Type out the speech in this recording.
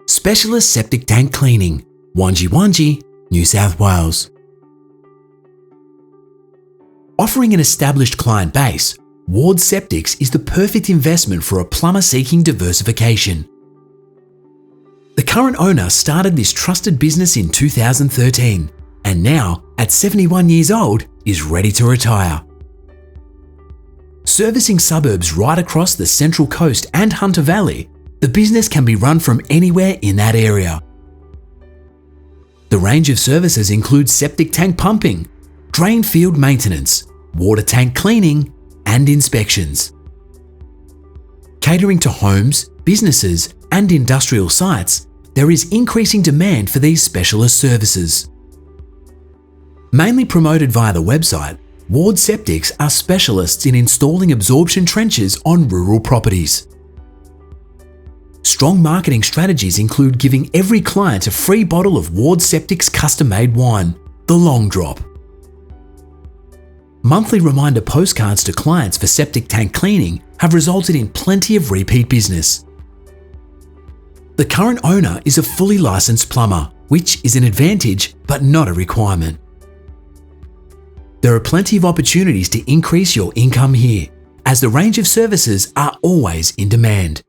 Specialist Septic Tank Cleaning, Wangi, New South Wales. Offering an established client base, Ward Septics is the perfect investment for a plumber seeking diversification. The current owner started this trusted business in 2013 and now, at 71 years old, is ready to retire. Servicing suburbs right across the Central Coast and Hunter Valley, the business can be run from anywhere in that area. The range of services includes septic tank pumping, drain field maintenance, water tank cleaning, and inspections. Catering to homes, businesses, and industrial sites, there is increasing demand for these specialist services. Mainly promoted via the website, Ward Septics are specialists in installing absorption trenches on rural properties. Strong marketing strategies include giving every client a free bottle of Ward Septics custom-made wine, the Long Drop. Monthly reminder postcards to clients for septic tank cleaning have resulted in plenty of repeat business. The current owner is a fully licensed plumber, which is an advantage but not a requirement. There are plenty of opportunities to increase your income here, as the range of services are always in demand.